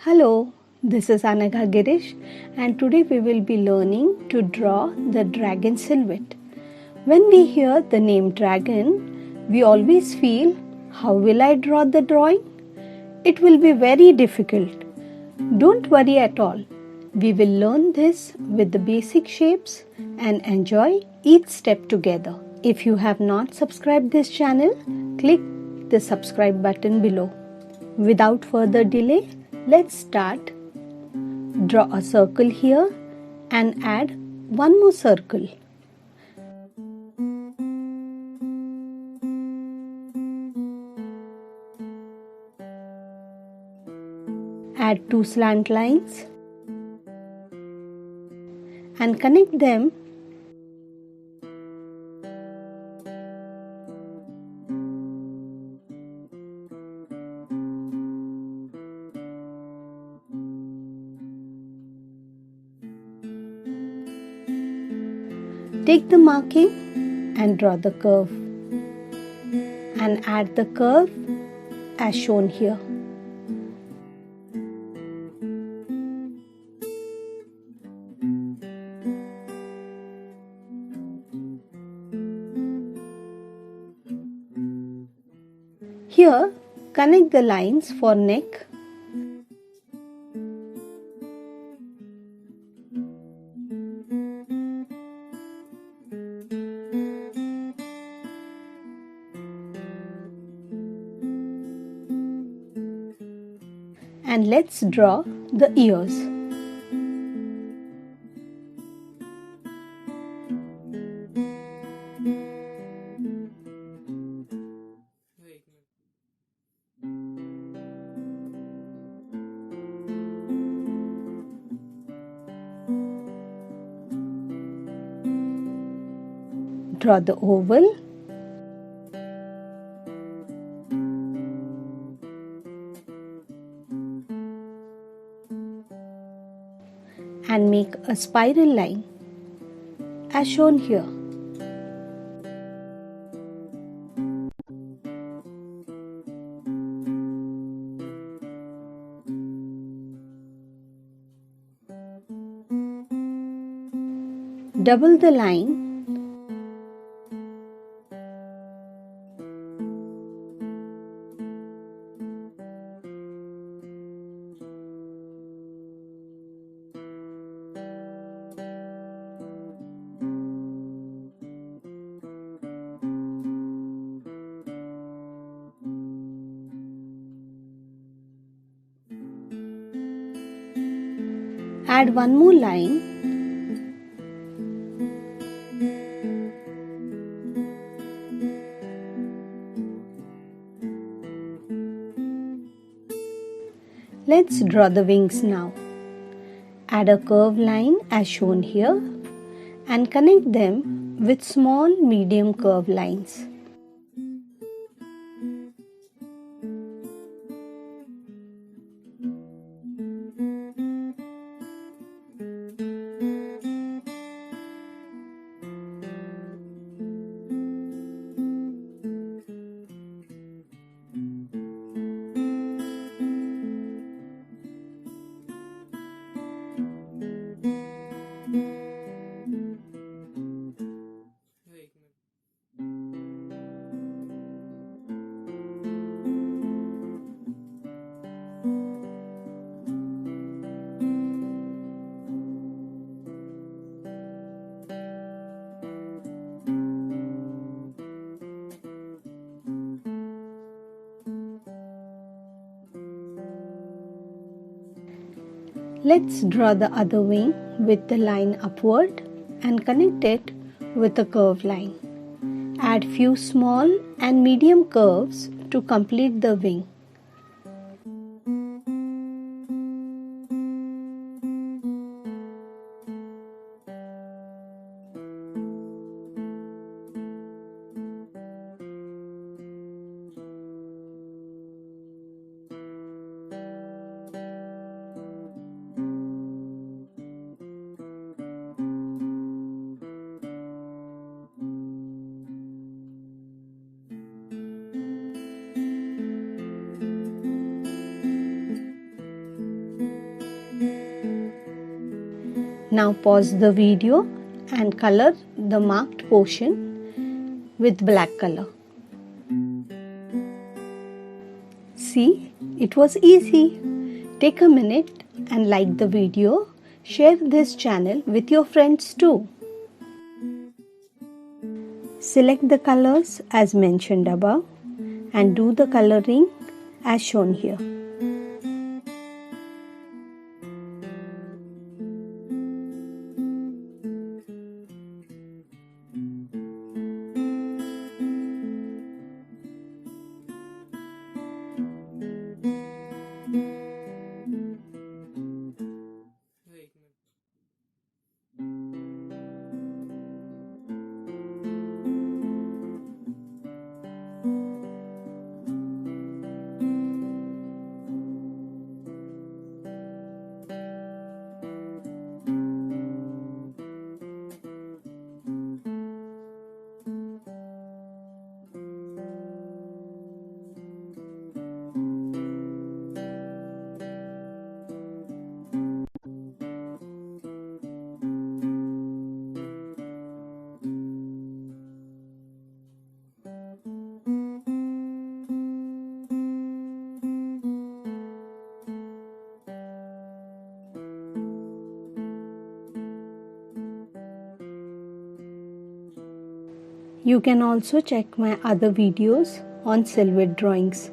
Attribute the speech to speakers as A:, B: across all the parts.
A: Hello, this is AnaghaGirish and today we will be learning to draw the dragon silhouette. When we hear the name dragon, we always feel, how will I draw the drawing? It will be very difficult. Don't worry at all. We will learn this with the basic shapes and enjoy each step together. If you have not subscribed this channel, click the subscribe button below. Without further delay, let's start. Draw a circle here and add one more circle. Add two slant lines and connect them. Take the marking and draw the curve and add the curve as shown here. Here, connect the lines for neck. And let's draw the ears. Draw the oval. And make a spiral line as shown here. Double the line . Add one more line . Let's draw the wings now. Add a curved line as shown here and connect them with small medium curved lines. Let's draw the other wing with the line upward and connect it with a curved line. Add few small and medium curves to complete the wing. Now pause the video and color the marked portion with black color. See, it was easy. Take a minute and like the video. Share this channel with your friends too. Select the colors as mentioned above and do the coloring as shown here. You can also check my other videos on silhouette drawings.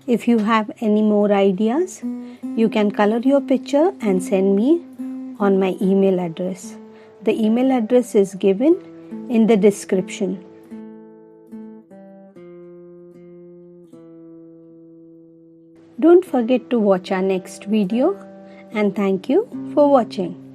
A: If you have any more ideas, you can color your picture and send me on my email address. The email address is given in the description. Don't forget to watch our next video, and thank you for watching.